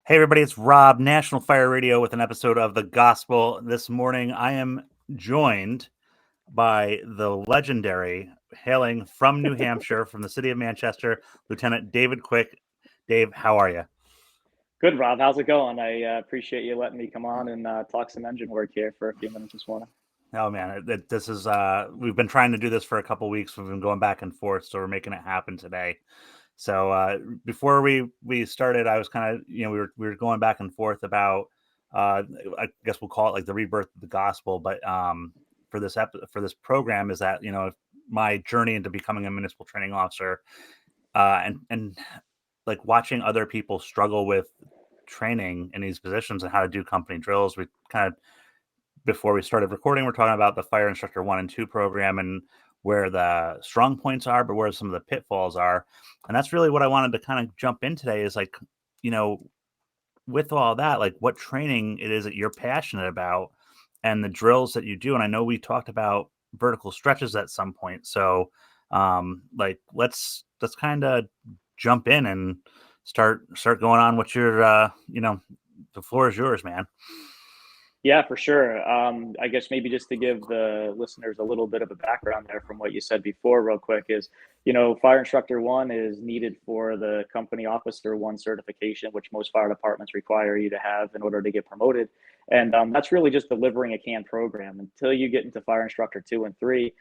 Hey, everybody, it's Rob, National Fire Radio, with an episode of The Gospel. This morning, I am joined by the legendary, hailing from New Hampshire, from the city of Manchester, Lieutenant David Quick. Dave, how are you? Good, Rob. How's it going? I appreciate you letting me come on and talk some engine work here for a few minutes this morning. Oh, man, this is, we've been trying to do this for a couple weeks. We've been going back and forth, so we're making it happen today. So before we started, I was kind of, we were going back and forth about, I guess we'll call it like the rebirth of the gospel. But for this program is that my journey into becoming a municipal training officer, and like watching other people struggle with training in these positions and how to do company drills. We kind of, before we started recording, we're talking about the Fire Instructor 1 and 2 program and where the strong points are, but where some of the pitfalls are. And that's really what I wanted to kind of jump in today is like, with all that, like what training it is that you're passionate about and the drills that you do. And I know we talked about vertical stretches at some point. So like let's kind of jump in and start going on what you're the floor is yours, man. Yeah, for sure. I guess maybe just to give the listeners a little bit of a background there from what you said before, real quick, is Fire Instructor 1 is needed for the Company Officer 1 certification, which most fire departments require you to have in order to get promoted. And that's really just delivering a canned program. Until you get into Fire Instructor 2 and 3,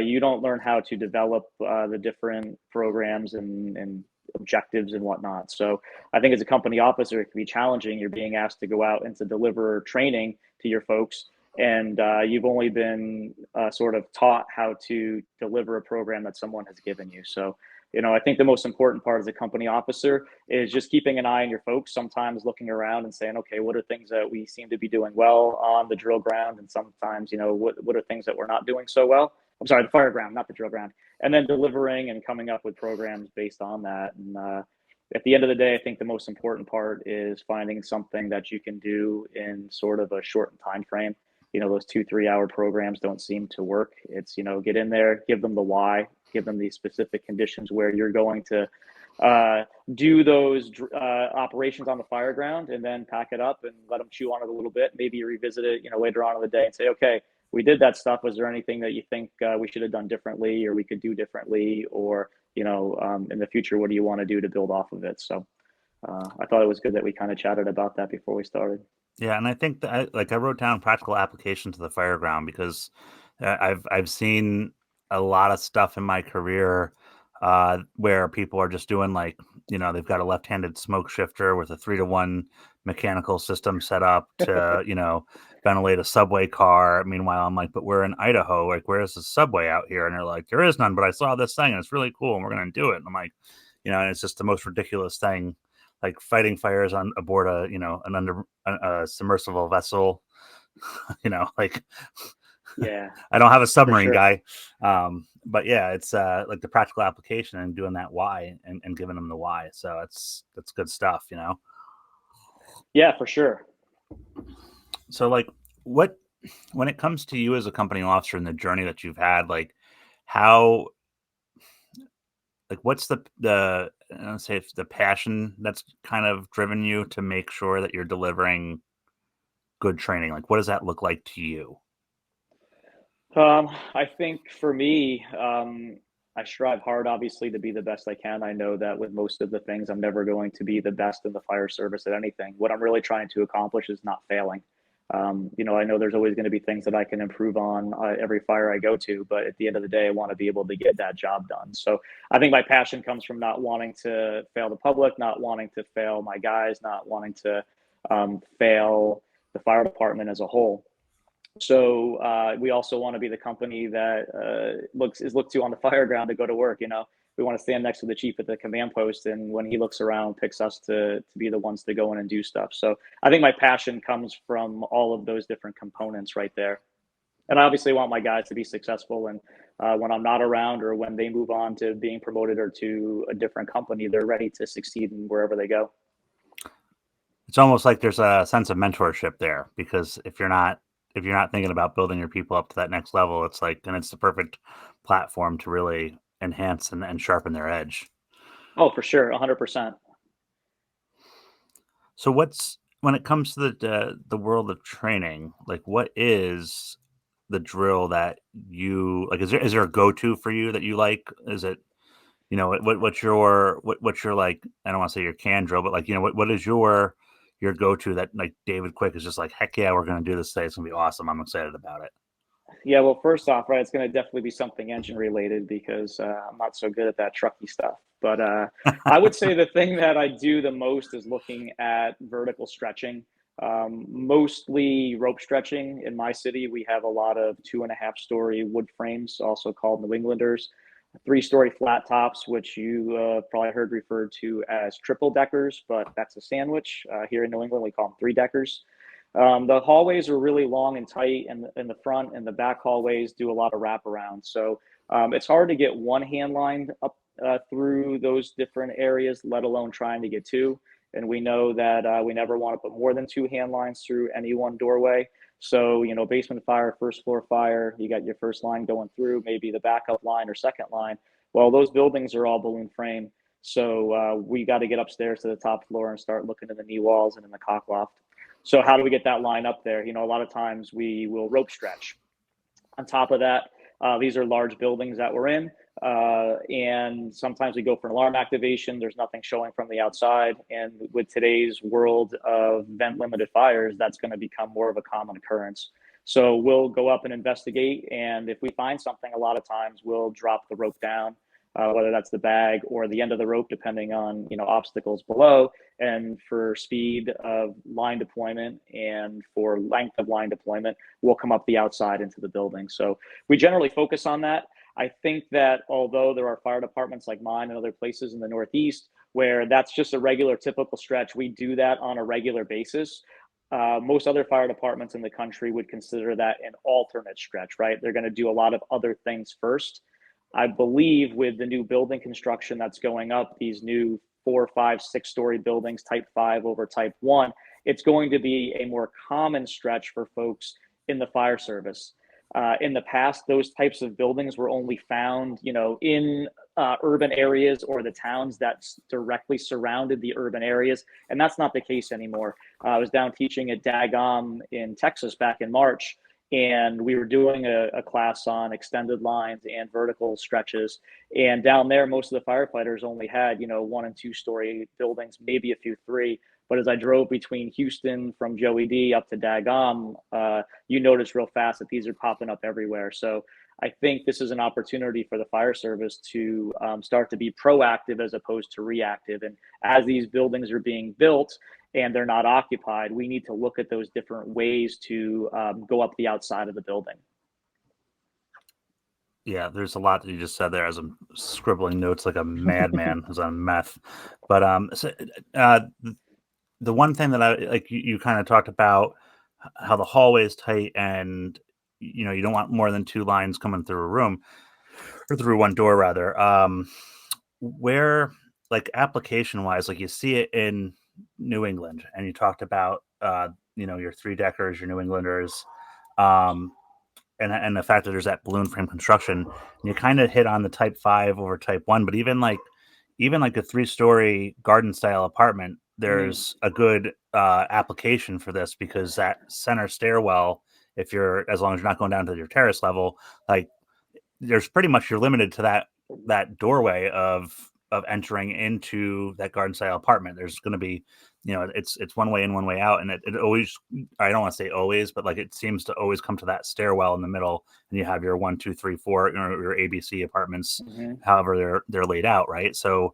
you don't learn how to develop the different programs and objectives and whatnot. So I think as a company officer, it can be challenging. You're being asked to go out and to deliver training to your folks, and you've only been sort of taught how to deliver a program that someone has given you. So, I think the most important part as a company officer is just keeping an eye on your folks, sometimes looking around and saying, okay, what are things that we seem to be doing well on the drill ground? And sometimes, what are things that we're not doing so well? I'm sorry, the fire ground, not the drill ground. And then delivering and coming up with programs based on that. And at the end of the day, I think the most important part is finding something that you can do in sort of a shortened time frame. Those 2-3 hour programs don't seem to work. It's, get in there, give them the why, give them the specific conditions where you're going to do those operations on the fire ground, and then pack it up and let them chew on it a little bit. Maybe you revisit it, later on in the day and say, okay, we did that stuff. Was there anything that you think we should have done differently, or we could do differently, or in the future, what do you want to do to build off of it? So I thought it was good that we kind of chatted about that before we started. Yeah, and I think that I wrote down practical application to the fire ground because I've seen a lot of stuff in my career where people are just doing like, they've got a left-handed smoke shifter with a 3-to-1 mechanical system set up to, ventilate a subway car. Meanwhile, I'm like, but we're in Idaho. Like, where's the subway out here? And they're like, there is none, but I saw this thing and it's really cool and we're going to do it. And I'm like, and it's just the most ridiculous thing, like fighting fires on aboard a submersible vessel. Like Yeah, I don't have a for submarine sure. guy, but yeah, it's like the practical application and doing that why and giving them the why. So that's good stuff. Yeah, for sure. So like, what when it comes to you as a company officer and the journey that you've had, like how like what's the I don't say it's the passion that's kind of driven you to make sure that you're delivering good training? Like, what does that look like to you? I think for me, I strive hard, obviously, to be the best I can. I know that with most of the things, I'm never going to be the best in the fire service at anything. What I'm really trying to accomplish is not failing. I know there's always going to be things that I can improve on every fire I go to, but at the end of the day, I want to be able to get that job done. So I think my passion comes from not wanting to fail the public, not wanting to fail my guys, not wanting to fail the fire department as a whole. So we also want to be the company that is looked to on the fire ground to go to work. We want to stand next to the chief at the command post, and when he looks around, picks us to be the ones to go in and do stuff. So I think my passion comes from all of those different components right there. And I obviously want my guys to be successful. And when I'm not around, or when they move on to being promoted or to a different company, they're ready to succeed in wherever they go. It's almost like there's a sense of mentorship there because if you're not thinking about building your people up to that next level, it's like, and it's the perfect platform to really enhance and sharpen their edge. Oh, for sure, 100%. So what's when it comes to the world of training, like what is the drill that you like? Is there a go to for you that you like? Is it what's your like? I don't want to say your can drill, but like what is your go to that like David Quick is just like heck yeah we're gonna do this today. It's gonna be awesome. I'm excited about Yeah, well, first off, right, it's going to definitely be something engine related because I'm not so good at that trucky stuff. But I would say the thing that I do the most is looking at vertical stretching, mostly rope stretching. In my city, we have a lot of 2.5 story wood frames, also called New Englanders, 3 story flat tops, which you probably heard referred to as triple deckers, but that's a sandwich. Here in New England, we call them 3 deckers. The hallways are really long and tight, and in the front and the back hallways do a lot of wraparound. So it's hard to get one hand line up through those different areas, let alone trying to get two. And we know that we never want to put more than 2 hand lines through any one doorway. So, basement fire, first floor fire, you got your first line going through, maybe the backup line or second line. Well, those buildings are all balloon frame. So we got to get upstairs to the top floor and start looking in the knee walls and in the cock loft. So how do we get that line up there? A lot of times we will rope stretch. On top of that, these are large buildings that we're in, and sometimes we go for an alarm activation. There's nothing showing from the outside, and with today's world of vent limited fires, that's going to become more of a common occurrence. So we'll go up and investigate, and if we find something, a lot of times we'll drop the rope down, whether that's the bag or the end of the rope, depending on obstacles below. And for speed of line deployment and for length of line deployment, we'll come up the outside into the building. So we generally focus on that. I think that although there are fire departments like mine and other places in the Northeast where that's just a regular, typical stretch, we do that on a regular basis. Most other fire departments in the country would consider that an alternate stretch, right? They're going to do a lot of other things first. I believe with the new building construction that's going up, these new 4, 5, 6 story buildings, type 5 over type 1, it's going to be a more common stretch for folks in the fire service. In the past, those types of buildings were only found, in urban areas or the towns that directly surrounded the urban areas, and that's not the case anymore. I was down teaching at Dagom in Texas back in March, and we were doing a class on extended lines and vertical stretches. And down there, most of the firefighters only had, 1 and 2 story buildings, maybe a few 3. But as I drove between Houston from Joey D up to Dagom, you notice real fast that these are popping up everywhere. So I think this is an opportunity for the fire service to start to be proactive as opposed to reactive. And as these buildings are being built and they're not occupied, we need to look at those different ways to go up the outside of the building. Yeah, there's a lot that you just said there as I'm scribbling notes like a madman who's on meth. But uh, the one thing that I like, you kind of talked about how the hallway is tight, and you don't want more than two lines coming through a room or through one door rather. Where like application wise, like you see it in New England, and you talked about your three deckers, your New Englanders. Um, and the fact that there's that balloon frame construction, you kind of hit on the type 5 over type 1, but even like a 3 story garden style apartment, Mm-hmm. there's a good application for this because that center stairwell, if you're as long as you're not going down to your terrace level, like there's pretty much you're limited to that doorway of entering into that garden style apartment. There's going to be, it's one way in, one way out, and it always, I don't want to say always, but like it seems to always come to that stairwell in the middle, and you have your 1, 2, 3, 4, your ABC apartments, Mm-hmm. however they're laid out, right? So,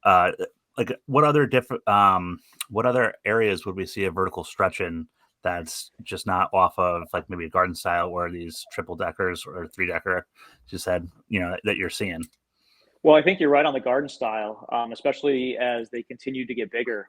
uh, like what other areas would we see a vertical stretch in? That's just not off of like maybe a garden style or these triple deckers or 3 decker, you said, that you're seeing. Well, I think you're right on the garden style, especially as they continue to get bigger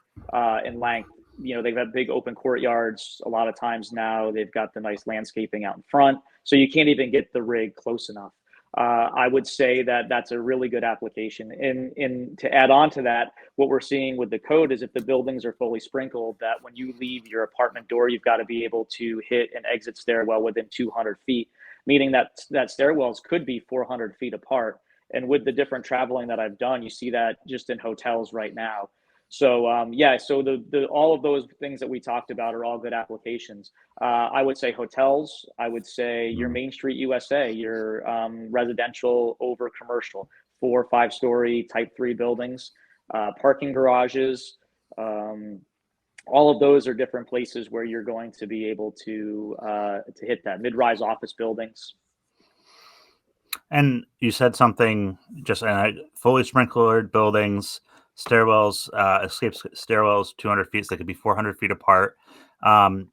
in length. They've got big open courtyards a lot of times now. They've got the nice landscaping out in front, so you can't even get the rig close enough. I would say that that's a really good application. And to add on to that, what we're seeing with the code is if the buildings are fully sprinkled, that when you leave your apartment door, you've got to be able to hit an exit stairwell within 200 feet, meaning that stairwells could be 400 feet apart. And with the different traveling that I've done, you see that just in hotels right now. So yeah, so the all of those things that we talked about are all good applications. I would say hotels. I would say your Mm. Main Street USA, your residential over commercial, 4 or 5 story Type 3 buildings, parking garages. Um, all of those are different places where you're going to be able to hit that mid-rise office buildings. And you said something just fully sprinklered buildings, stairwells, escape stairwells, 200 feet. So they could be 400 feet apart. Um,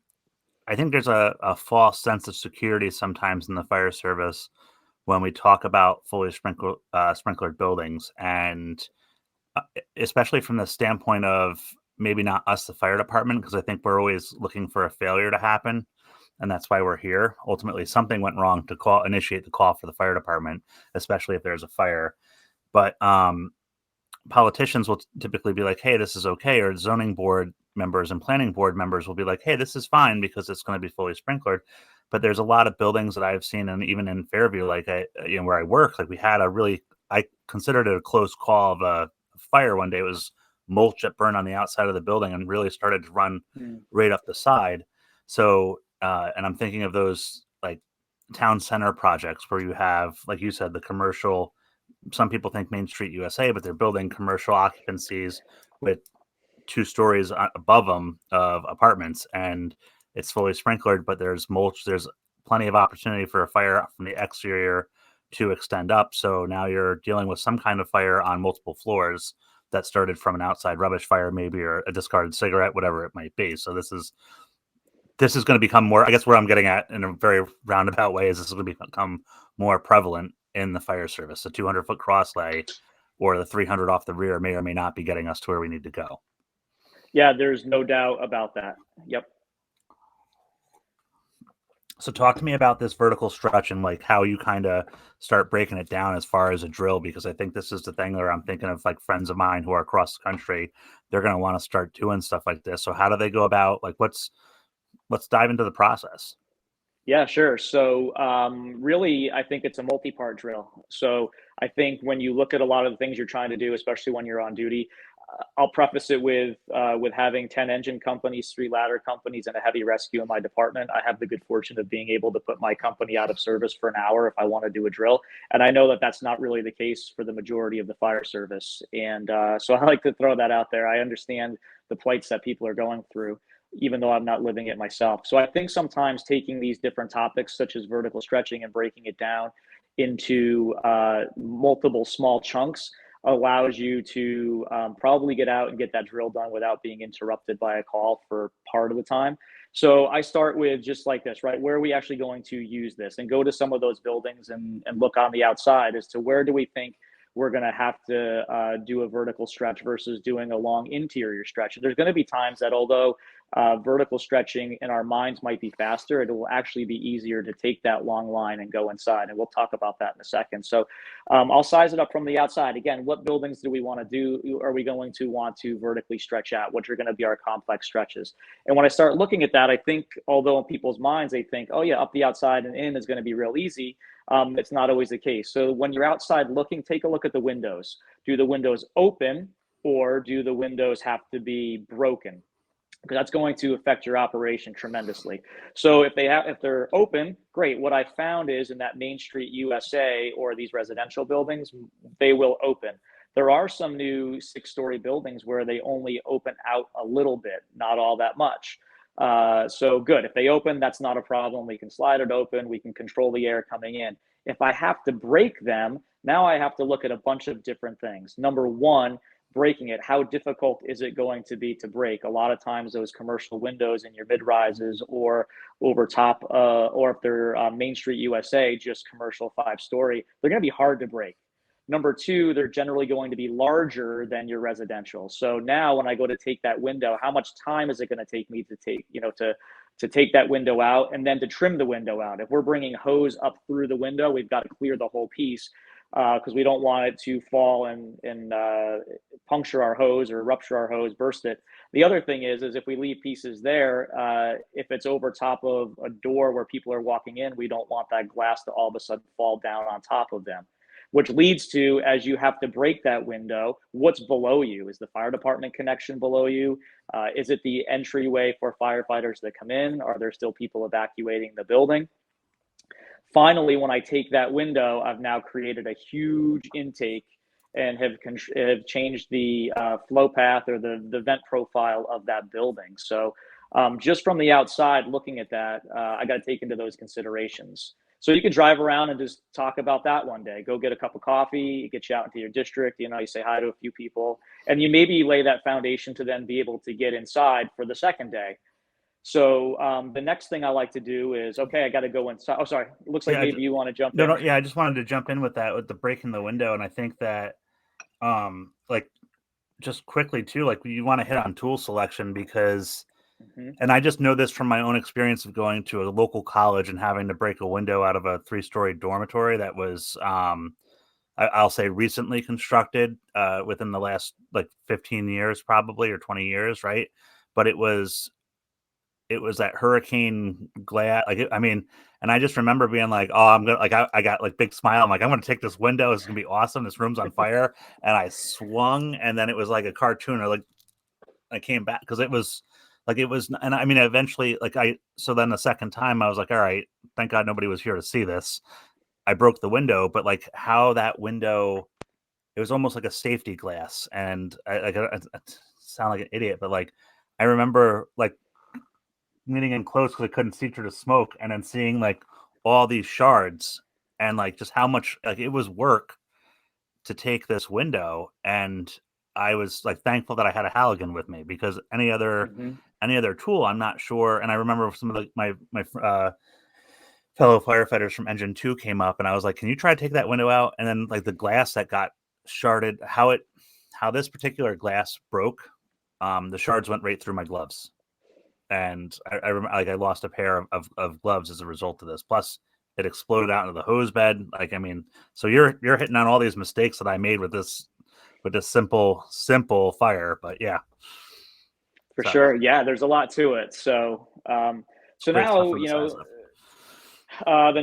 I think there's a false sense of security sometimes in the fire service when we talk about fully sprinklered buildings, and especially from the standpoint of maybe not us, the fire department, because I think we're always looking for a failure to happen, and that's why we're here. Ultimately, something went wrong to initiate the call for the fire department, especially if there's a fire. But politicians will typically be like, "Hey, this is okay," or zoning board members and planning board members will be like, "Hey, this is fine because it's going to be fully sprinklered." But there's a lot of buildings that I've seen, and even in Fairview, like where I work, like we had a really, I considered it a close call of a fire one day. It was mulch that burned on the outside of the building and really started to run Mm. right up the side. So, and I'm thinking of those like town center projects where you have, like you said, the commercial. Some people think Main Street USA, but they're building commercial occupancies with 2 stories above them of apartments, and it's fully sprinklered, but there's mulch. There's plenty of opportunity for a fire from the exterior to extend up. So now you're dealing with some kind of fire on multiple floors that started from an outside rubbish fire, maybe, or a discarded cigarette, whatever it might be. So this is going to become more. I guess where I'm getting at in a very roundabout way is this is going to become more prevalent in the fire service. The 200-foot cross lay or the 300 off the rear may or may not be getting us to where we need to go. Yeah, there's no doubt about that. Yep. So talk to me about this vertical stretch and like how you kind of start breaking it down as far as a drill, because I think this is the thing where I'm thinking of like friends of mine who are across the country. They're going to want to start doing stuff like this. So how do they go about like let's dive into the process. Yeah, sure. So, really, I think it's a multi-part drill. So, I think when you look at a lot of the things you're trying to do, especially when you're on duty, I'll preface it with having 10 engine companies, 3 ladder companies, and a heavy rescue in my department. I have the good fortune of being able to put my company out of service for an hour if I want to do a drill, and I know that that's not really the case for the majority of the fire service. And so, I like to throw that out there. I understand the plights that people are going through, even though I'm not living it myself. So I think sometimes taking these different topics, such as vertical stretching, and breaking it down into multiple small chunks allows you to probably get out and get that drill done without being interrupted by a call for part of the time. So I start with just like this, right? Where are we actually going to use this? And go to some of those buildings and look on the outside as to where do we think we're going to have to do a vertical stretch versus doing a long interior stretch. And there's going to be times that although vertical stretching in our minds might be faster, it will actually be easier to take that long line and go inside. And we'll talk about that in a second. So I'll size it up from the outside. Again, what buildings do we want to do? Are we going to want to vertically stretch out? What are going to be our complex stretches? And when I start looking at that, I think, although in people's minds, they think, oh, yeah, up the outside and in is going to be real easy. It's not always the case. So when you're outside looking, take a look at the windows. Do the windows open or do the windows have to be broken? Because that's going to affect your operation tremendously. So if they're open, great. What I found is in that Main Street USA or these residential buildings, they will open. There are some new 6 story buildings where they only open out a little bit, not all that much. So good. If they open, that's not a problem. We can slide it open. We can control the air coming in. If I have to break them, now I have to look at a bunch of different things. Number one, breaking it, how difficult is it going to be to break? A lot of times those commercial windows in your mid rises or over top, or if they're Main Street USA, just commercial 5 story, they're going to be hard to break. Number two, they're generally going to be larger than your residential. So now when I go to take that window, how much time is it going to take me to take, to take that window out and then to trim the window out? If we're bringing hose up through the window, we've got to clear the whole piece because we don't want it to fall and puncture our hose or rupture our hose, burst it. The other thing is if we leave pieces there, if it's over top of a door where people are walking in, we don't want that glass to all of a sudden fall down on top of them. which leads to, as you have to break that window, what's below you? Is the fire department connection below you? Is it the entryway for firefighters that come in? Are there still people evacuating the building? Finally, when I take that window, I've now created a huge intake and have changed the flow path or the vent profile of that building. So just from the outside looking at that, I got to take into those considerations. So you can drive around and just talk about that one day. Go get a cup of coffee, get you out into your district, you say hi to a few people, and you maybe lay that foundation to then be able to get inside for the second day. So the next thing I like to do is, okay, I got to go inside. Oh, sorry. It looks like Yeah, maybe you want to jump no, in. no, yeah. I just wanted to jump in with that, with the breaking the window, and I think that, like, just quickly too, like, you want to hit on tool selection because, Mm-hmm. and I just know this from my own experience of going to a local college and having to break a window out of a 3-story dormitory that was, I'll say recently constructed, within the last like 15 years, probably, or 20 years, right? But it was that hurricane glass, like, I mean, and I just remember being like, oh, I'm gonna, like, I got like big smile. I'm like, I'm gonna take this window. It's gonna be awesome. This room's on fire. And I swung, and then it was like a cartoon. Or like, I came back because it was like, it was, and I mean, eventually, like, so then the second time I was like, all right, thank God nobody was here to see this. I broke the window, but like how that window, it was almost like a safety glass, and I sound like an idiot, but like I remember like leaning in close because I couldn't see through the smoke, and then seeing like all these shards, and like just how much like it was work to take this window. And I was like thankful that I had a Halligan with me, because Mm-hmm. any other tool, I'm not sure. And I remember some of my fellow firefighters from Engine 2 came up, and I was like, can you try to take that window out? And then like the glass that got sharded, how this particular glass broke, the shards went right through my gloves. And I remember, like, I lost a pair of gloves as a result of this. Plus, it exploded out into the hose bed. Like, I mean, so you're hitting on all these mistakes that I made with this simple fire. But yeah, For so sure. Yeah, there's a lot to it. So great stuff now, for the size of.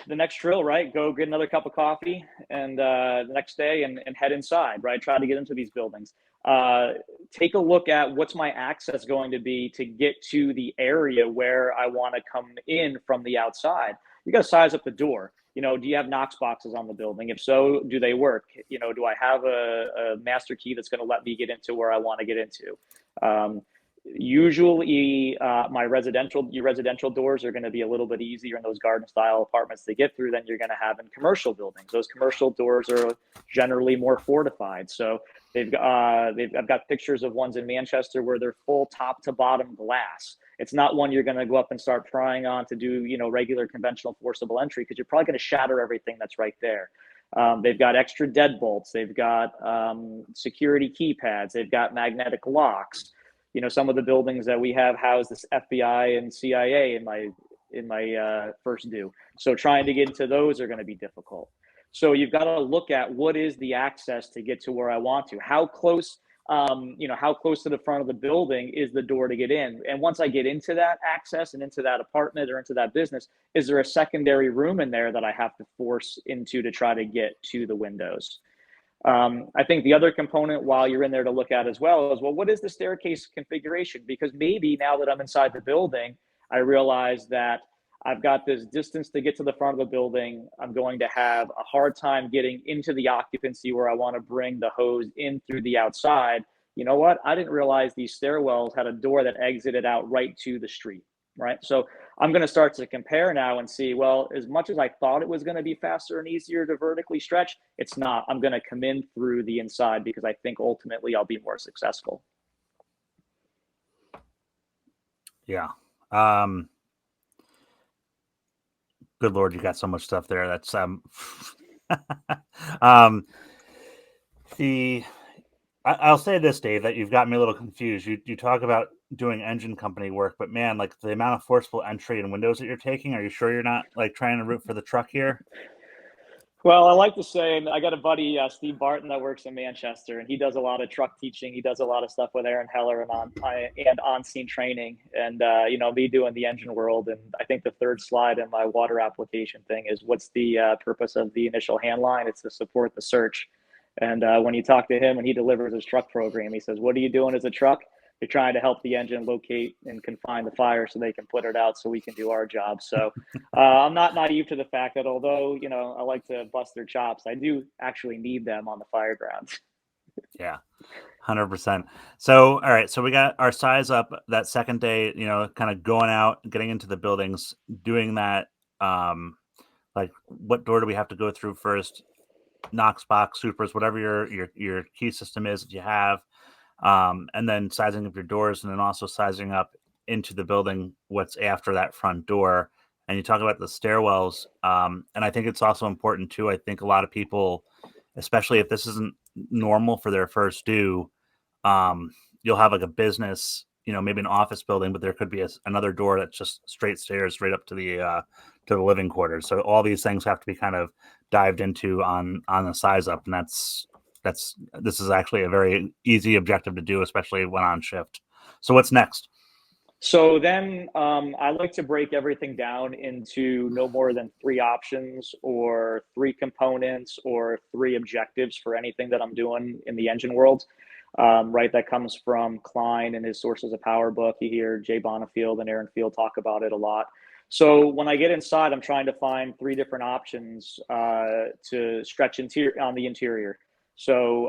the next drill, right? Go get another cup of coffee, and the next day, and head inside, right? Try to get into these buildings. Uh, Take a look at what's my access going to be to get to the area where I want to come in from the outside. You got to size up the door. Do you have Knox boxes on the building? If so, do they work? Do I have a master key that's going to let me get into where I want to get into? Um, Usually, your residential doors are going to be a little bit easier in those garden style apartments to get through than you're going to have in commercial buildings. Those commercial doors are generally more fortified. So I've got pictures of ones in Manchester where they're full top to bottom glass. It's not one you're going to go up and start prying on to do regular conventional forcible entry, because you're probably going to shatter everything that's right there. They've got extra deadbolts. They've got security keypads. They've got magnetic locks. Some of the buildings that we have house this FBI and CIA in my first due. So trying to get into those are going to be difficult. So you've got to look at what is the access to get to where I want to. How close, how close to the front of the building is the door to get in? And once I get into that access and into that apartment or into that business, is there a secondary room in there that I have to force into to try to get to the windows? I think the other component while you're in there to look at as well is, well, what is the staircase configuration? Because maybe now that I'm inside the building, I realize that I've got this distance to get to the front of the building. I'm going to have a hard time getting into the occupancy where I want to bring the hose in through the outside. You know what? I didn't realize these stairwells had a door that exited out right to the street, right? So I'm going to start to compare now and see, well, as much as I thought it was going to be faster and easier to vertically stretch, it's not. I'm going to come in through the inside because I think ultimately I'll be more successful. Yeah. Good Lord, you got so much stuff there. That's um the I'll say this, Dave, that you've got me a little confused. You talk about doing engine company work, but man, like the amount of forcible entry and windows that you're taking, are you sure you're not like trying to root for the truck here? Well, I like to say, and I got a buddy, Steve Barton, that works in Manchester, and he does a lot of truck teaching. He does a lot of stuff with Aaron Heller and on scene training, and me doing the engine world. And I think the third slide in my water application thing is what's the purpose of the initial hand line? It's to support the search. And when you talk to him and he delivers his truck program, he says, "What are you doing as a truck? You're trying to help the engine locate and confine the fire so they can put it out so we can do our job." So I'm not naive to the fact that although, I like to bust their chops, I do actually need them on the fire grounds. Yeah. 100%. So, all right. So we got our size up that second day, kind of going out, getting into the buildings, doing that. Um, like what door do we have to go through first? Knox box, supers, whatever your key system is that you have. And then sizing up your doors, and then also sizing up into the building what's after that front door. And you talk about the stairwells, and I think it's also important too. I think a lot of people, especially if this isn't normal for their first due, you'll have like a business, maybe an office building, but there could be another door that's just straight stairs right up to the living quarters. So all these things have to be kind of dived into on the size up, and this is actually a very easy objective to do, especially when on shift. So what's next? So then I like to break everything down into no more than three options or three components or three objectives for anything that I'm doing in the engine world. Right, that comes from Klein and his Sources of Power book. You hear Jay Bonifield and Aaron Field talk about it a lot. So when I get inside, I'm trying to find three different options to stretch on the interior. So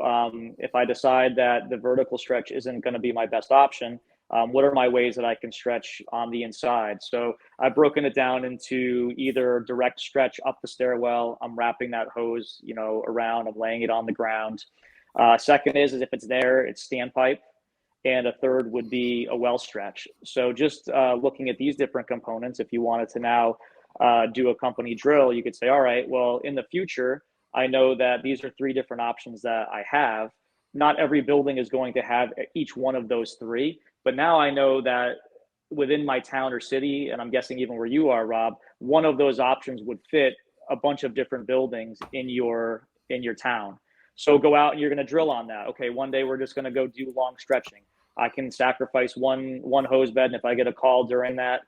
if I decide that the vertical stretch isn't going to be my best option, what are my ways that I can stretch on the inside? So I've broken it down into either direct stretch up the stairwell. I'm wrapping that hose, around. I'm laying it on the ground. Second is if it's there, it's standpipe. And a third would be a well stretch. So just looking at these different components, if you wanted to now do a company drill, you could say, all right, well, in the future, I know that these are three different options that I have. Not every building is going to have each one of those three, but now I know that within my town or city, and I'm guessing even where you are, Rob, one of those options would fit a bunch of different buildings in your town. So go out and you're going to drill on that. Okay, one day we're just going to go do long stretching. I can sacrifice one hose bed, and if I get a call during that,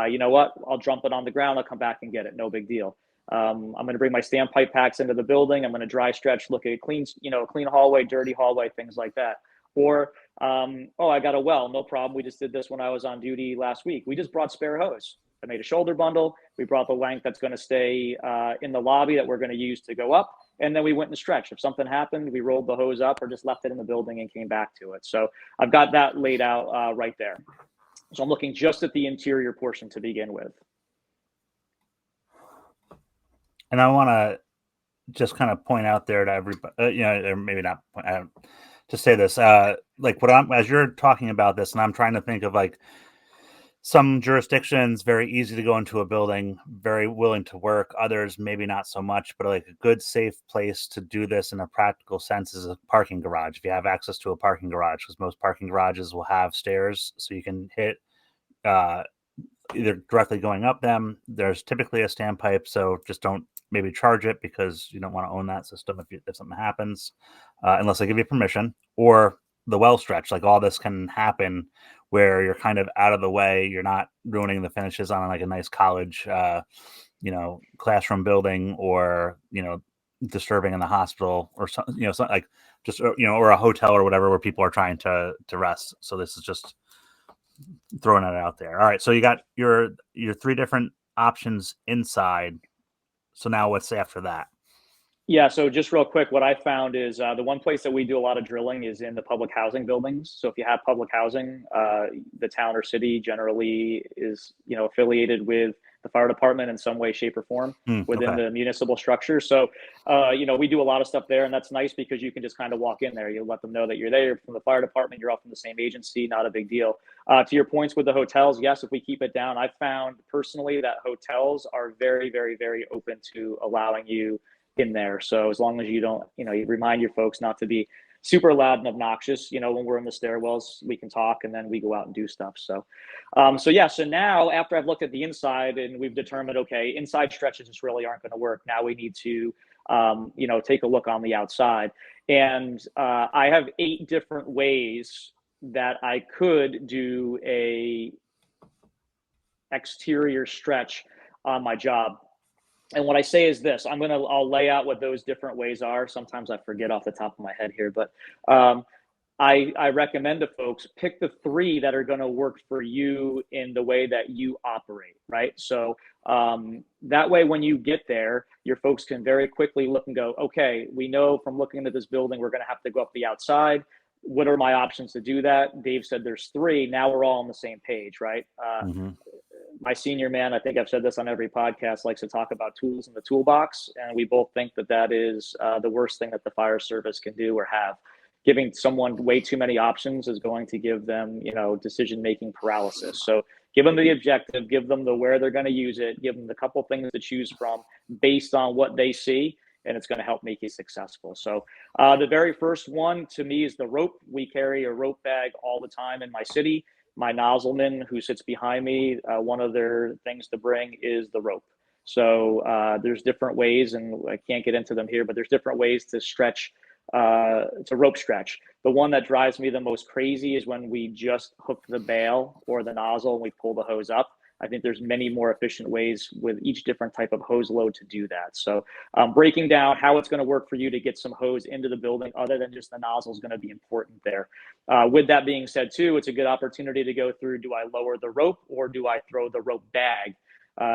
you know what? I'll dump it on the ground. I'll come back and get it. No big deal. I'm going to bring my standpipe packs into the building. I'm going to dry stretch, look at clean hallway, dirty hallway, things like that. Or oh, I got a well. No problem. We just did this when I was on duty last week. We just brought spare hose. I made a shoulder bundle. We brought the length that's going to stay in the lobby that we're going to use to go up. And then we went and stretched. If something happened, we rolled the hose up or just left it in the building and came back to it. So I've got that laid out right there. So I'm looking just at the interior portion to begin with. And I want to just kind of point out there to everybody, or maybe not, to say this, like as you're talking about this, and I'm trying to think of like some jurisdictions very easy to go into a building, very willing to work. Others maybe not so much, but like a good safe place to do this in a practical sense is a parking garage. If you have access to a parking garage, because most parking garages will have stairs, so you can hit uh, either directly going up them. There's typically a standpipe, so just don't maybe charge it because you don't want to own that system if something happens, unless they give you permission. Or the well stretch, like all this can happen where you're kind of out of the way. You're not ruining the finishes on like a nice college, classroom building, or disturbing in the hospital, or something, something like just or a hotel or whatever where people are trying to rest. So this is just throwing it out there. All right, so you got your three different options inside. So now what's after that? Yeah, so just real quick, what I found is the one place that we do a lot of drilling is in the public housing buildings. So if you have public housing, the town or city generally is affiliated with the fire department in some way, shape, or form within Okay. the municipal structure. So we do a lot of stuff there, and that's nice because you can just kind of walk in there. You let them know that you're there from the fire department. You're all from the same agency. Not a big deal. To your points with the hotels, yes, if we keep it down, I've found personally that hotels are very, very, very open to allowing you in there. So as long as you don't, you remind your folks not to be super loud and obnoxious. When we're in the stairwells, we can talk and then we go out and do stuff. So, so now after I've looked at the inside and we've determined, okay, inside stretches just really aren't going to work. Now we need to take a look on the outside. And I have 8 different ways that I could do a exterior stretch on my job. And what I say is this: I'll lay out what those different ways are. Sometimes I forget off the top of my head here, but I recommend to folks pick the 3 that are going to work for you in the way that you operate, right? So that way, when you get there, your folks can very quickly look and go, okay, we know from looking at this building, we're going to have to go up the outside. What are my options to do that? Dave said there's 3. Now we're all on the same page, right? Mm-hmm. My senior man, I think I've said this on every podcast, likes to talk about tools in the toolbox. And we both think that that is the worst thing that the fire service can do or have. Giving someone way too many options is going to give them, decision-making paralysis. So give them the objective, give them the where they're going to use it, give them the couple things to choose from based on what they see, and it's going to help make you successful. So the very first one to me is the rope. We carry a rope bag all the time in my city. My nozzleman who sits behind me, one of their things to bring is the rope. So there's different ways, and I can't get into them here, but there's different ways to stretch, to rope stretch. The one that drives me the most crazy is when we just hook the bail or the nozzle and we pull the hose up. I think there's many more efficient ways with each different type of hose load to do that. So breaking down how it's going to work for you to get some hose into the building other than just the nozzle is going to be important there. With that being said, too, it's a good opportunity to go through, do I lower the rope or do I throw the rope bag?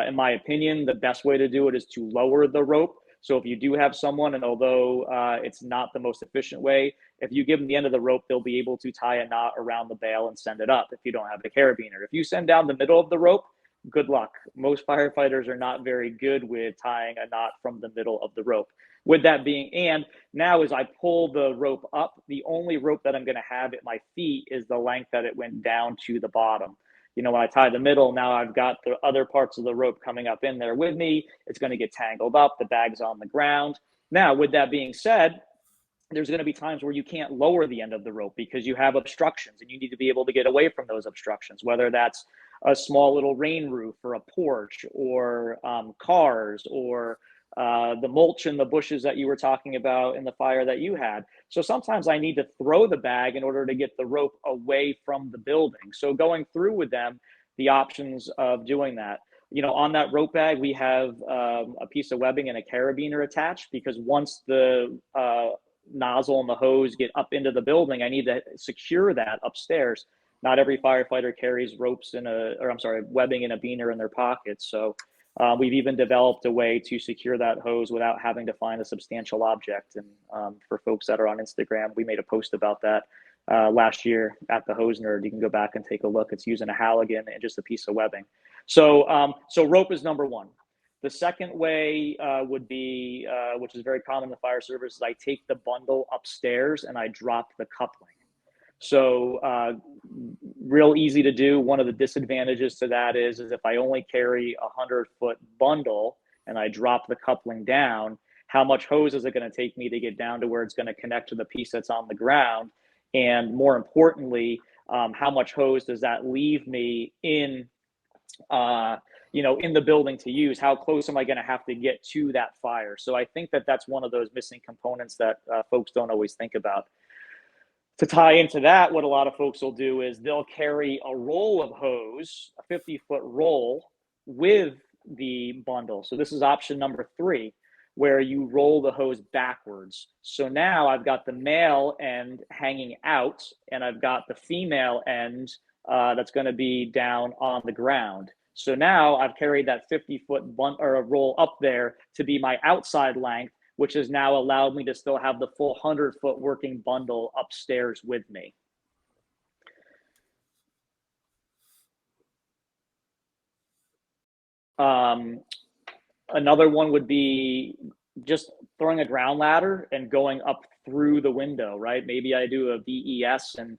In my opinion, the best way to do it is to lower the rope. So if you do have someone, and although it's not the most efficient way, if you give them the end of the rope, they'll be able to tie a knot around the bail and send it up if you don't have a carabiner. If you send down the middle of the rope, good luck. Most firefighters are not very good with tying a knot from the middle of the rope. With that being, and now as I pull the rope up, the only rope that I'm going to have at my feet is the length that it went down to the bottom. When I tie the middle, now I've got the other parts of the rope coming up in there with me. It's going to get tangled up. The bag's on the ground. Now, with that being said, there's going to be times where you can't lower the end of the rope because you have obstructions and you need to be able to get away from those obstructions, whether that's a small little rain roof or a porch or cars or the mulch in the bushes that you were talking about in the fire that you had. So sometimes I need to throw the bag in order to get the rope away from the building. So going through with them, the options of doing that. On that rope bag, we have a piece of webbing and a carabiner attached because once the nozzle and the hose get up into the building, I need to secure that upstairs. Not every firefighter carries webbing in a biner in their pockets. So we've even developed a way to secure that hose without having to find a substantial object. And for folks that are on Instagram, we made a post about that last year at the Hose Nerd. You can go back and take a look. It's using a Halligan and just a piece of webbing. So rope is number one. The second way would be, which is very common in the fire service, is I take the bundle upstairs and I drop the coupling. So real easy to do. One of the disadvantages to that is if I only carry a 100-foot bundle and I drop the coupling down, how much hose is it going to take me to get down to where it's going to connect to the piece that's on the ground? And more importantly, how much hose does that leave me in in the building to use? How close am I going to have to get to that fire? So I think that that's one of those missing components that folks don't always think about. To tie into that, what a lot of folks will do is they'll carry a roll of hose, a 50-foot roll with the bundle. So this is option number 3, where you roll the hose backwards. So now I've got the male end hanging out and I've got the female end that's going to be down on the ground. So now I've carried that 50-foot roll up there to be my outside length, which has now allowed me to still have the full 100-foot working bundle upstairs with me. Another one would be just throwing a ground ladder and going up through the window, right? Maybe I do a VES and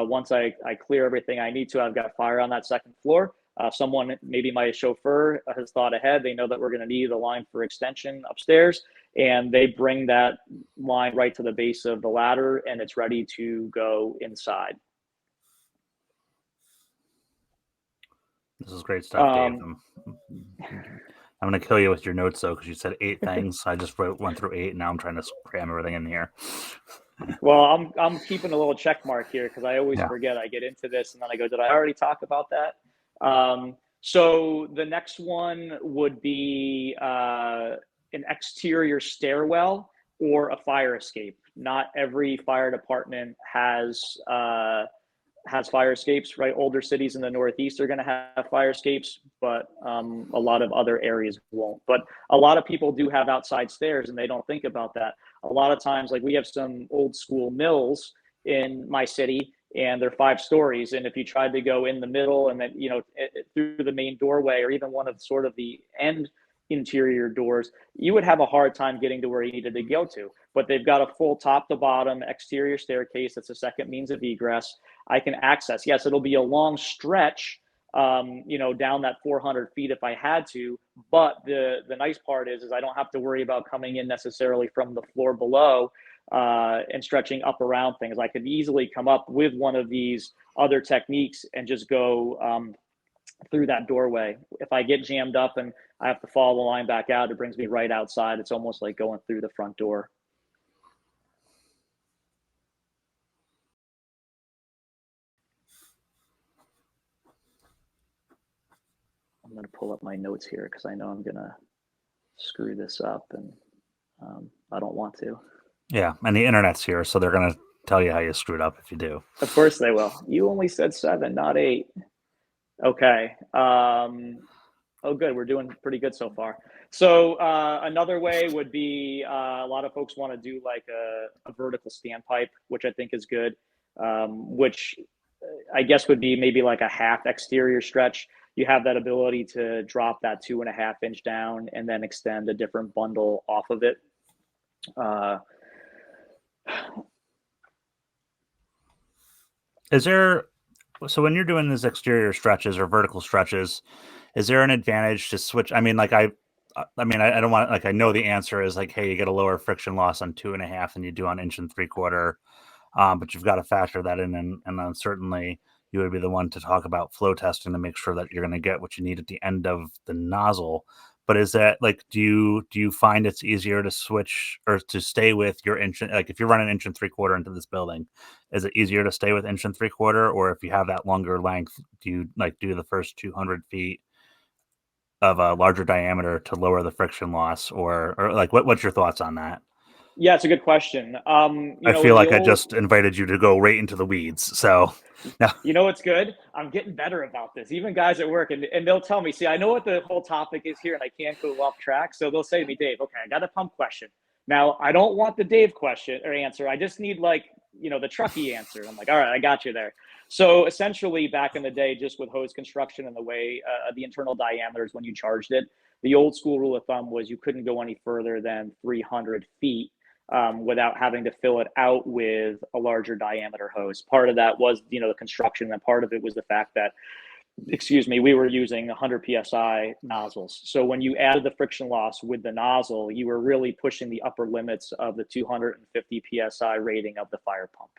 once I clear everything I need to, I've got fire on that second floor. Someone, maybe my chauffeur, has thought ahead. They know that we're going to need a line for extension upstairs, and they bring that line right to the base of the ladder, and it's ready to go inside. This is great stuff, Dave. I'm gonna kill you with your notes though, because you said 8 things. I just went through 8, and now I'm trying to cram everything in here. Well, I'm keeping a little check mark here because I always Yeah. forget. I get into this and then I go, did I already talk about that? So the next one would be an exterior stairwell or a fire escape. Not every fire department has fire escapes, right? Older cities in the Northeast are going to have fire escapes, but a lot of other areas won't. But a lot of people do have outside stairs, and they don't think about that. A lot of times, like we have some old school mills in my city, and they're 5 stories. And if you tried to go in the middle and then, through the main doorway or even one of sort of the end interior doors, you would have a hard time getting to where you needed to go to. But they've got a full top to bottom exterior staircase. That's a second means of egress. I can access. Yes, it'll be a long stretch, down that 400 feet if I had to. But the nice part is I don't have to worry about coming in necessarily from the floor below and stretching up around things. I could easily come up with one of these other techniques and just go through that doorway. If I get jammed up and I have to follow the line back out, it brings me right outside. It's almost like going through the front door. I'm going to pull up my notes here because I know I'm going to screw this up and I don't want to. Yeah, and the internet's here, so they're gonna tell you how you screwed up if you do. Of course they will. You only said 7, not 8. Okay. Oh, good. We're doing pretty good so far. So another way would be a lot of folks want to do like a vertical standpipe, which I think is good, which I guess would be maybe like a half exterior stretch. You have that ability to drop that 2.5 inch down and then extend a different bundle off of it. Is there so when you're doing these exterior stretches or vertical stretches, is there an advantage to switch? I mean, like I don't want like I know the answer is like, hey, you get a lower friction loss on 2.5 than you do on 1.75 inches, but you've got to factor that in, and then certainly you would be the one to talk about flow testing to make sure that you're going to get what you need at the end of the nozzle. But is that like, do you find it's easier to switch or to stay with your inch? Like if you're running 1.75 inches into this building, is it easier to stay with 1.75 inches, or if you have that longer length, do you like do the first 200 feet of a larger diameter to lower the friction loss, or like what's your thoughts on that? Yeah, it's a good question. I feel In the like I old, just invited you to go right into the weeds. So, no. you know what's good? I'm getting better about this. Even guys at work, and they'll tell me, see, I know what the whole topic is here, and I can't go off track. So they'll say to me, Dave, okay, I got a pump question. Now, I don't want the Dave question or answer. I just need like, the Truckee answer. I'm like, all right, I got you there. So essentially, back in the day, just with hose construction and the way the internal diameters when you charged it, the old school rule of thumb was you couldn't go any further than 300 feet without having to fill it out with a larger diameter hose. Part of that was, the construction, and part of it was the fact that, we were using 100 psi nozzles. So when you added the friction loss with the nozzle, you were really pushing the upper limits of the 250 psi rating of the fire pump.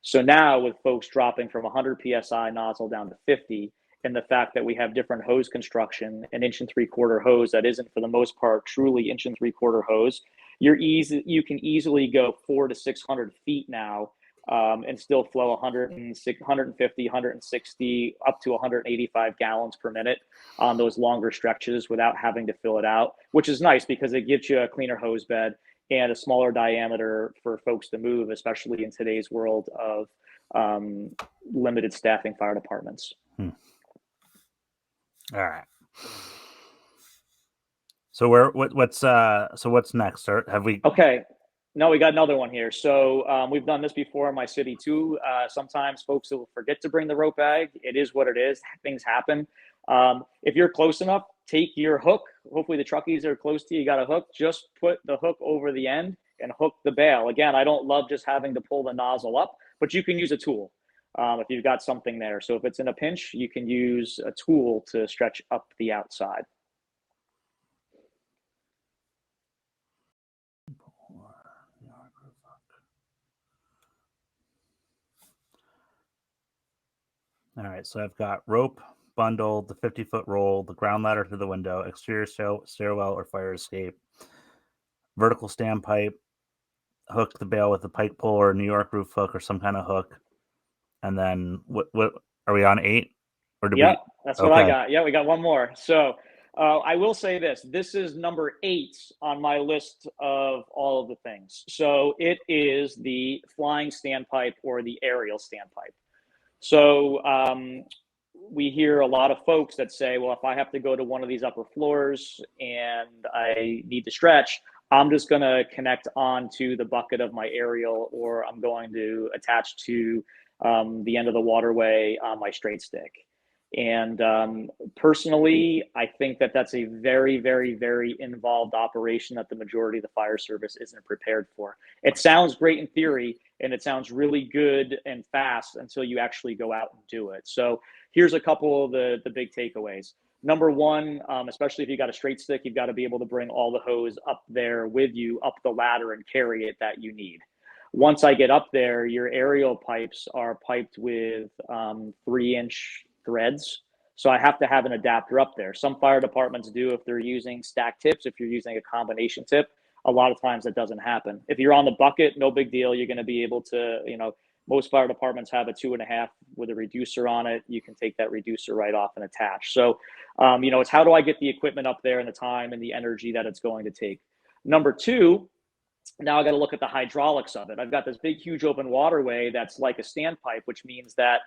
So now with folks dropping from 100 psi nozzle down to 50, and the fact that we have different hose construction, an 1.75 inch hose that isn't for the most part truly 1.75 inch hose, you can easily go 400 to 600 feet now and still flow 150, 160, up to 185 gallons per minute on those longer stretches without having to fill it out, which is nice because it gives you a cleaner hose bed and a smaller diameter for folks to move, especially in today's world of limited staffing fire departments. All right. So what's next? Or have we? Okay. No, we got another one here. So we've done this before in my city too. Sometimes folks will forget to bring the rope bag. It is what it is. Things happen. If you're close enough, take your hook. Hopefully the truckies are close to you. You got a hook. Just put the hook over the end and hook the bail. Again, I don't love just having to pull the nozzle up, but you can use a tool if you've got something there. So if it's in a pinch, you can use a tool to stretch up the outside. All right, so I've got rope, bundle, the 50-foot roll, the ground ladder to the window, exterior stairwell or fire escape, vertical standpipe, hook the bale with a pike pole or a New York roof hook or some kind of hook. And then what are we on 8? Or did Yep, we? that's what I Okay. got. Yeah, we got one more. So I will say this. This is number 8 on my list of all of the things. So it is the flying standpipe or the aerial standpipe. So we hear a lot of folks that say, well, if I have to go to one of these upper floors and I need to stretch, I'm just going to connect onto the bucket of my aerial, or I'm going to attach to the end of the waterway on my straight stick. And personally, I think that that's a very, very, very involved operation that the majority of the fire service isn't prepared for. It sounds great in theory, and it sounds really good and fast until you actually go out and do it. So here's a couple of the big takeaways. Number one, especially if you got a straight stick, you've got to be able to bring all the hose up there with you, up the ladder, and carry it that you need. Once I get up there, your aerial pipes are piped with 3-inch threads. So I have to have an adapter up there. Some fire departments do if they're using stack tips, if you're using a combination tip. A lot of times that doesn't happen. If you're on the bucket, no big deal. You're going to be able to, most fire departments have a 2.5 with a reducer on it. You can take that reducer right off and attach. So, it's how do I get the equipment up there and the time and the energy that it's going to take. Number two, now I got to look at the hydraulics of it. I've got this big, huge open waterway that's like a standpipe, which means that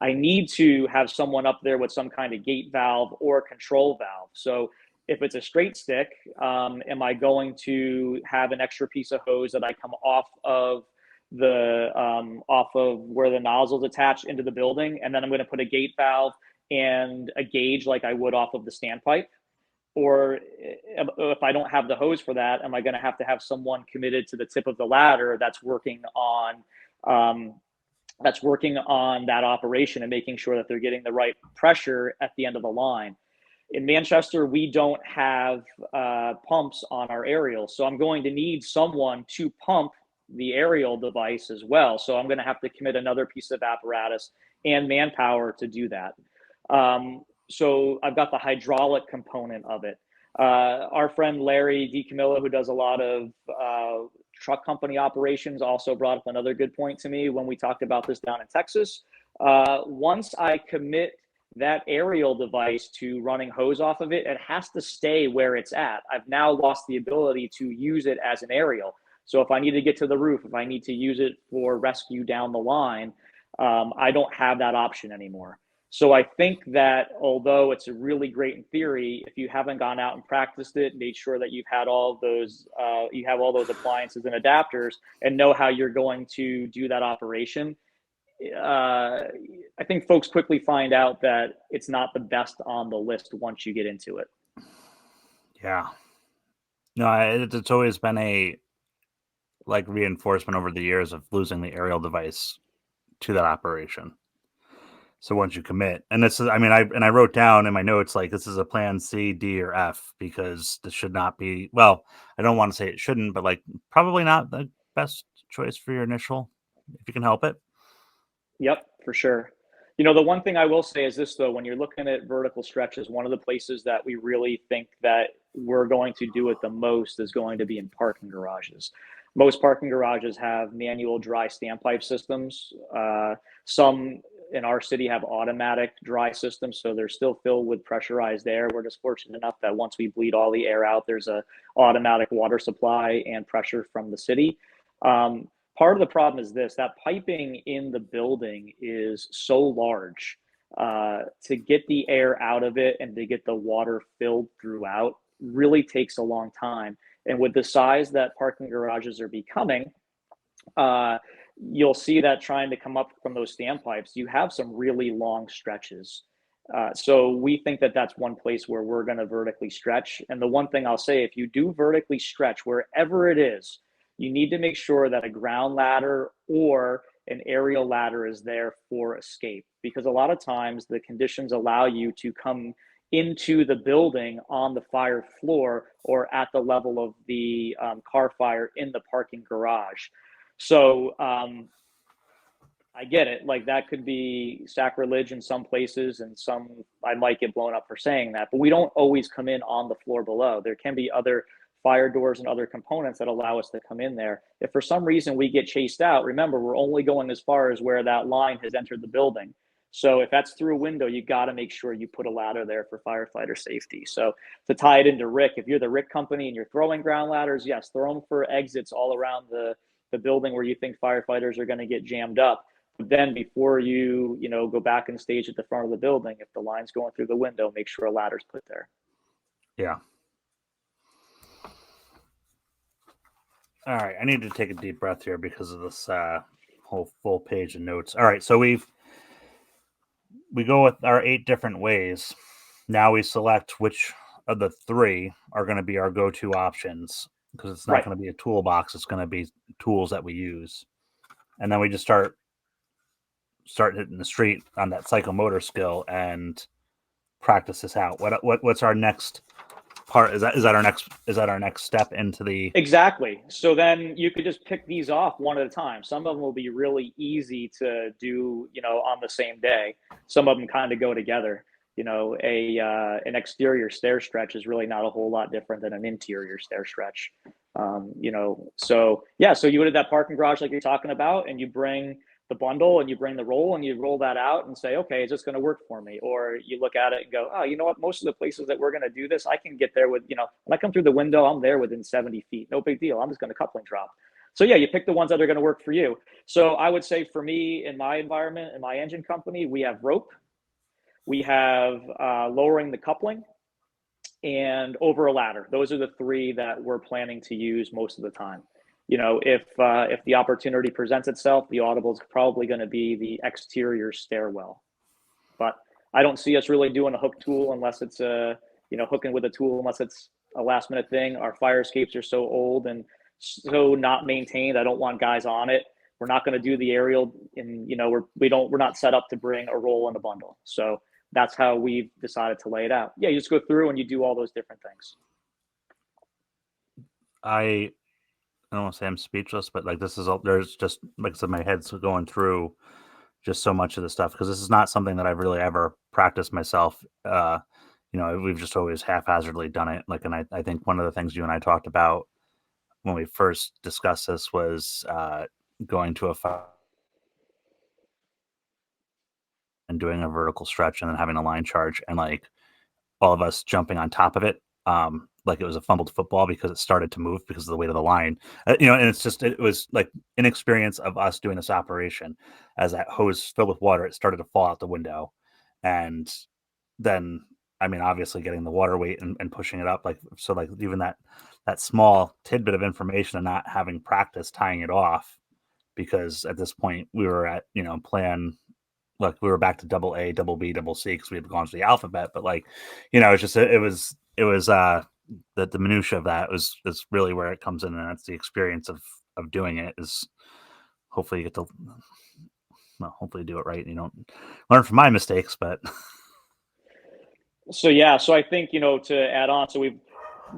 I need to have someone up there with some kind of gate valve or control valve. So if it's a straight stick, am I going to have an extra piece of hose that I come off of where the nozzle's attached into the building, and then I'm going to put a gate valve and a gauge like I would off of the standpipe? Or if I don't have the hose for that, am I going to have someone committed to the tip of the ladder that's working on that operation and making sure that they're getting the right pressure at the end of the line? In Manchester, we don't have pumps on our aerial, so I'm going to need someone to pump the aerial device as well. So I'm going to have to commit another piece of apparatus and manpower to do that. So I've got the hydraulic component of it. Our friend Larry DiCamillo, who does a lot of truck company operations, also brought up another good point to me when we talked about this down in Texas. Once I commit that aerial device to running hose off of it, it has to stay where it's at. I've now lost the ability to use it as an aerial. So if I need to get to the roof, if I need to use it for rescue down the line, I don't have that option anymore. So I think that although it's really great in theory, if you haven't gone out and practiced it, made sure that you've had all those, you have all those appliances and adapters, and know how you're going to do that operation, I think folks quickly find out that it's not the best on the list once you get into it. Yeah. No, it's always been a reinforcement over the years of losing the aerial device to that operation. So once you commit, and this is, I wrote down in my notes, like, this is a plan C, D, or F, because this should not be, well, I don't want to say it shouldn't, but probably not the best choice for your initial, if you can help it. Yep, for sure. The one thing I will say is this, though: when you're looking at vertical stretches, one of the places that we really think that we're going to do it the most is going to be in parking garages. Most parking garages have manual dry standpipe systems. Some in our city have automatic dry systems, so they're still filled with pressurized air. We're just fortunate enough that once we bleed all the air out, there's a automatic water supply and pressure from the city. Part of the problem is this: that piping in the building is so large, to get the air out of it and to get the water filled throughout really takes a long time. And with the size that parking garages are becoming, you'll see that trying to come up from those standpipes, you have some really long stretches. So we think that that's one place where we're going to vertically stretch. And the one thing I'll say, if you do vertically stretch, wherever it is, you need to make sure that a ground ladder or an aerial ladder is there for escape, because a lot of times the conditions allow you to come into the building on the fire floor or at the level of the car fire in the parking garage. So I get it. Like that could be sacrilege in some places, and some I might get blown up for saying that. But we don't always come in on the floor below. There can be other fire doors and other components that allow us to come in there. If for some reason we get chased out, remember we're only going as far as where that line has entered the building. So if that's through a window, you got to make sure you put a ladder there for firefighter safety. So to tie it into Rick, if you're the Rick company and you're throwing ground ladders, yes, throw them for exits all around the building where you think firefighters are going to get jammed up. But then before you go back and stage at the front of the building, if the line's going through the window, make sure a ladder's put there. Yeah. All right, I need to take a deep breath here because of this whole full page of notes. All right, so we go with our 8 different ways. Now we select which of the 3 are going to be our go-to options, because it's not Right. going to be a toolbox. It's going to be tools that we use, and then we just start hitting the street on that psychomotor skill and practice this out. What's our next part? Is that our next step into the? Exactly. So then you could just pick these off one at a time. Some of them will be really easy to do, on the same day. Some of them kind of go together. An exterior stair stretch is really not a whole lot different than an interior stair stretch. So yeah, so you go to that parking garage like you're talking about, and you bring the bundle and you bring the roll and you roll that out and say, okay, is this going to work for me? Or you look at it and go, oh, you know what? Most of the places that we're going to do this, I can get there with, when I come through the window, I'm there within 70 feet. No big deal. I'm just going to coupling drop. So yeah, you pick the ones that are going to work for you. So I would say for me, in my environment, in my engine company, we have rope, we have lowering the coupling, and over a ladder. Those are the 3 that we're planning to use most of the time. If the opportunity presents itself, the audible is probably going to be the exterior stairwell. But I don't see us really doing a hook tool unless it's hooking with a tool, unless it's a last minute thing. Our fire escapes are so old and so not maintained. I don't want guys on it. We're not going to do the aerial, and we're not set up to bring a roll and a bundle. So that's how we've decided to lay it out. Yeah, you just go through and you do all those different things. I don't want to say I'm speechless, but like this is all, there's just, like I said, my head's going through just so much of this stuff, because this is not something that I've really ever practiced myself. We've just always haphazardly done it. Like, and I think one of the things you and I talked about when we first discussed this was going to a fire and doing a vertical stretch and then having a line charge, and like all of us jumping on top of it, like it was a fumbled football because it started to move because of the weight of the line. And it was like inexperience of us doing this operation. As that hose filled with water, it started to fall out the window, and then I mean, obviously getting the water weight and pushing it up, like so, like even that small tidbit of information and not having practice tying it off, because at this point we were at plan, like we were back to double A, double B, double C, because we had gone to the alphabet. But like, it's just it was the minutia of that is really where it comes in, and that's the experience of doing it. Is hopefully you get to hopefully do it right, and you don't learn from my mistakes. But So yeah, so I think to add on, so we've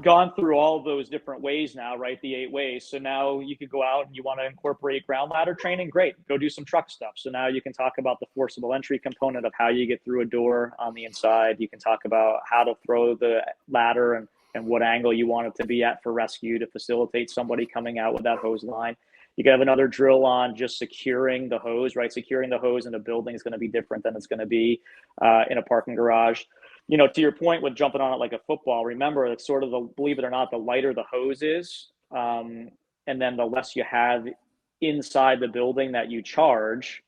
gone through all those different ways now, right? The 8 ways. So now you could go out and you want to incorporate ground ladder training. Great, go do some truck stuff. So now you can talk about the forcible entry component of how you get through a door on the inside. You can talk about how to throw the ladder and what angle you want it to be at for rescue to facilitate somebody coming out with that hose line. You can have another drill on just securing the hose, right? Securing the hose in a building is going to be different than it's going to be in a parking garage. To your point with jumping on it like a football, remember it's sort of believe it or not, the lighter the hose is, and then the less you have inside the building that you charge,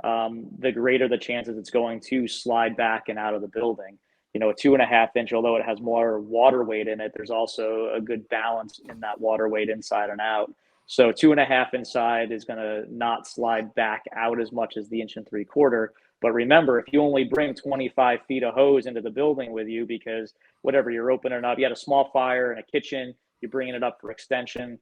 the greater the chances it's going to slide back and out of the building. A 2.5 inch, although it has more water weight in it, there's also a good balance in that water weight inside and out. So 2.5 inside is going to not slide back out as much as the 1.75 inch. But remember, if you only bring 25 feet of hose into the building with you, because whatever you're opening up, you had a small fire in a kitchen, you're bringing it up for extension.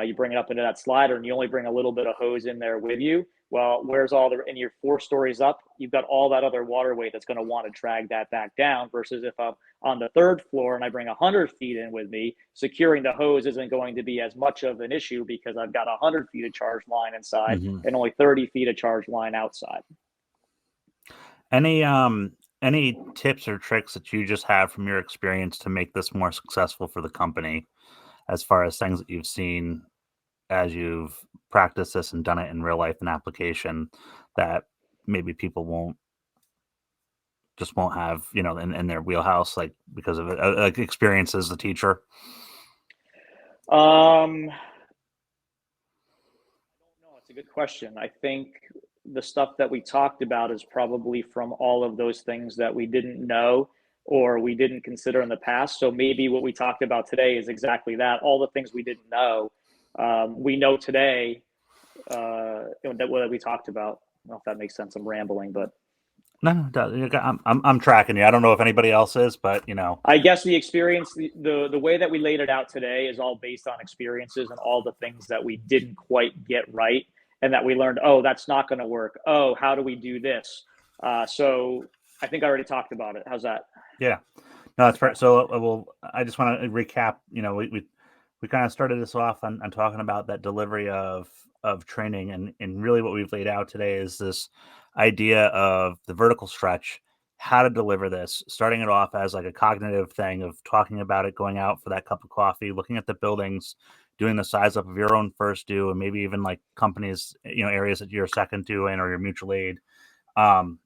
You bring it up into that slider, and you only bring a little bit of hose in there with you. Well, where's all the, and you're 4 stories up, you've got all that other water weight that's going to want to drag that back down. Versus if I'm on the 3rd floor and I bring 100 feet in with me, securing the hose isn't going to be as much of an issue because I've got 100 feet of charge line inside Mhm. and only 30 feet of charge line outside. Any any tips or tricks that you just have from your experience to make this more successful for the company, as far as things that you've seen as you've practiced this and done it in real life and application, that maybe people won't have, in their wheelhouse, like because of it, like experience as a teacher? Um, No, it's a good question. I think the stuff that we talked about is probably from all of those things that we didn't know or we didn't consider in the past. So maybe what we talked about today is exactly that. All the things we didn't know, we know today that what we talked about. I don't know if that makes sense. I'm rambling, but No, I'm tracking you. I don't know if anybody else is, but I guess the experience, the way that we laid it out today is all based on experiences and all the things that we didn't quite get right, and that we learned. Oh, that's not going to work. Oh, how do we do this? So I think I already talked about it. How's that? yeah. No, that's Okay. fair. So, I just want to recap. We kind of started this off on talking about that delivery of training, and really what we've laid out today is this idea of the vertical stretch, how to deliver this, starting it off as like a cognitive thing of talking about it, going out for that cup of coffee, looking at the buildings, doing the size up of your own first due, and maybe even like companies, areas that you're second to in or your mutual aid. Um,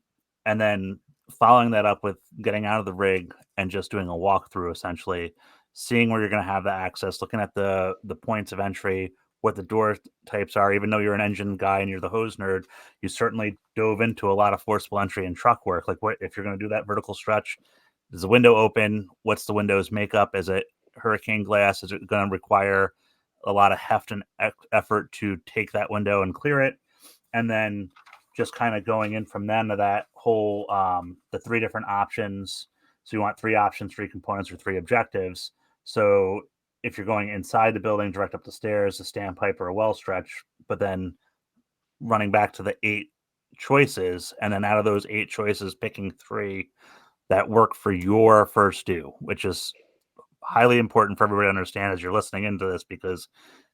and then following that up with getting out of the rig and just doing a walkthrough, essentially seeing where you're going to have the access, looking at the points of entry, what the door types are. Even though you're an engine guy and you're the hose nerd, you certainly dove into a lot of forcible entry and truck work. Like, what if you're going to do that vertical stretch? Is the window open? What's the window's makeup? Is it hurricane glass? Is it going to require a lot of heft and effort to take that window and clear it? And then just kind of going in from then to that whole the 3 different options. So you want 3 options, 3 components, or 3 objectives. So if you're going inside the building, direct up the stairs, a standpipe or a well stretch, but then running back to the 8 choices, and then out of those 8 choices, picking 3 that work for your first due, which is highly important for everybody to understand as you're listening into this, because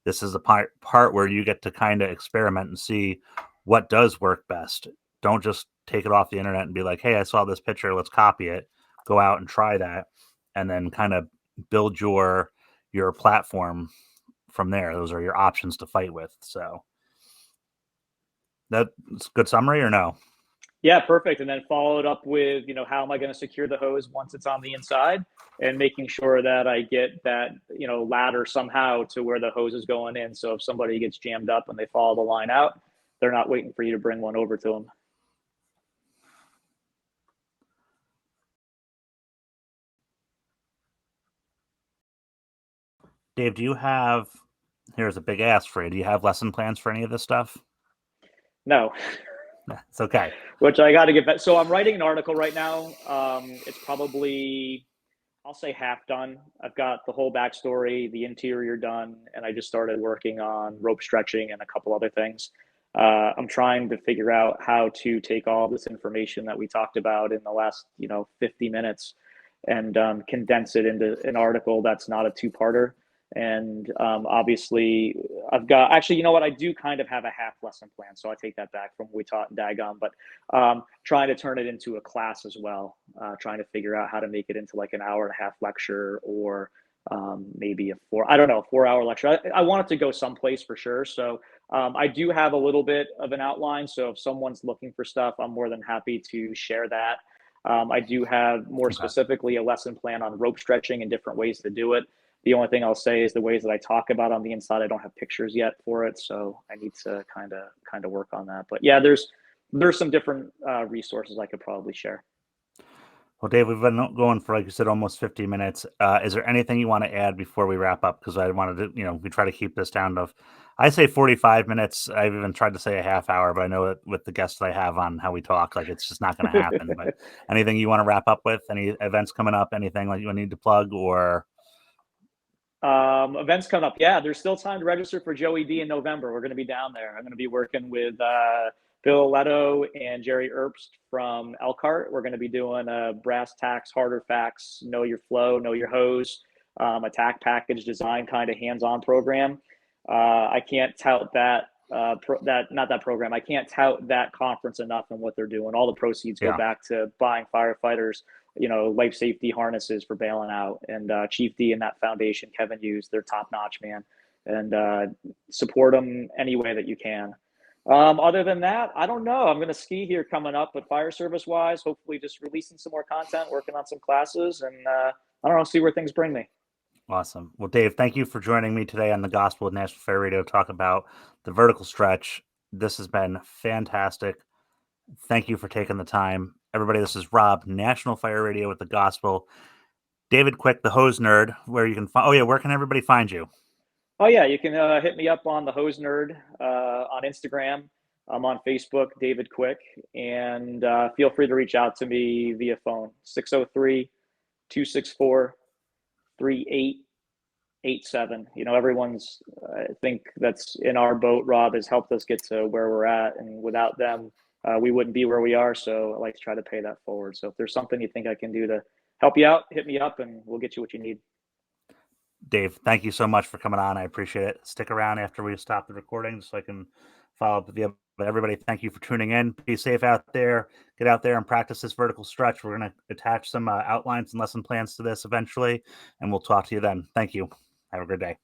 this is the part where you get to kind of experiment and see what does work best. Don't just take it off the internet and be like, hey, I saw this picture, let's copy it. Go out and try that, and then kind of build your platform from there. Those are your options to fight with. So that's a good summary, or no? Yeah, perfect. And then follow it up with, how am I going to secure the hose once it's on the inside, and making sure that I get that, ladder somehow to where the hose is going in. So if somebody gets jammed up and they follow the line out, they're not waiting for you to bring one over to them. Dave, do you have, here's a big ask for you, do you have lesson plans for any of this stuff? No, It's okay. which I got to get back. So I'm writing an article right now. It's probably, I'll say half done. I've got the whole backstory, the interior done, and I just started working on rope stretching and a couple other things. I'm trying to figure out how to take all this information that we talked about in the last, 50 minutes and condense it into an article that's not a two-parter. And obviously, I've got actually, you know what? I do kind of have a half lesson plan, so I take that back from what we taught in Dagon. But trying to turn it into a class as well, trying to figure out how to make it into like an hour and a half lecture, or maybe I don't know, a 4 hour lecture. I want it to go someplace for sure. So I do have a little bit of an outline. So if someone's looking for stuff, I'm more than happy to share that. I do have more Okay. specifically a lesson plan on rope stretching and different ways to do it. The only thing I'll say is the ways that I talk about on the inside, I don't have pictures yet for it, so I need to kind of work on that. But yeah, there's some different resources I could probably share. Well, Dave, we've been going for, like you said, almost 50 minutes. Is there anything you want to add before we wrap up? Because I wanted to, we try to keep this down to, I say 45 minutes. I've even tried to say a half hour, but I know that with the guests that I have on how we talk, like it's just not going to happen. But anything you want to wrap up with? Any events coming up? Anything like you need to plug or? Events coming up. Yeah, there's still time to register for Joey D in November. We're going to be down there. I'm going to be working with Bill Leto and Jerry Erbst from Elkhart. We're going to be doing a brass tacks, harder facts, know your flow, know your hose, attack package design kind of hands-on program. I can't tout that not that program. I can't tout that conference enough and what they're doing. All the proceeds go Yeah. back to buying firefighters, life safety harnesses for bailing out. And Chief D and that foundation, Kevin Hughes, they're top notch, man. And support them any way that you can. Other than that, I don't know. I'm going to ski here coming up, but fire service wise, hopefully just releasing some more content, working on some classes, and I don't know, see where things bring me. Awesome. Well, Dave, thank you for joining me today on the Gospel of National Fire Radio to talk about the vertical stretch. This has been fantastic. Thank you for taking the time. Everybody, this is Rob, National Fire Radio with the Gospel. David Quick, the hose nerd, where you can find, oh yeah, where can everybody find you? Oh yeah, you can hit me up on the Hose Nerd on Instagram. I'm on Facebook, David Quick, and feel free to reach out to me via phone, 603-264-3887. Everyone's, I think that's in our boat, Rob, has helped us get to where we're at. And without them, we wouldn't be where we are. So I like to try to pay that forward. So if there's something you think I can do to help you out, hit me up and we'll get you what you need. Dave, thank you so much for coming on. I appreciate it. Stick around after we stop the recording so I can follow up with you. But everybody, thank you for tuning in. Be safe out there. Get out there and practice this vertical stretch. We're going to attach some outlines and lesson plans to this eventually, and we'll talk to you then. Thank you. Have a good day.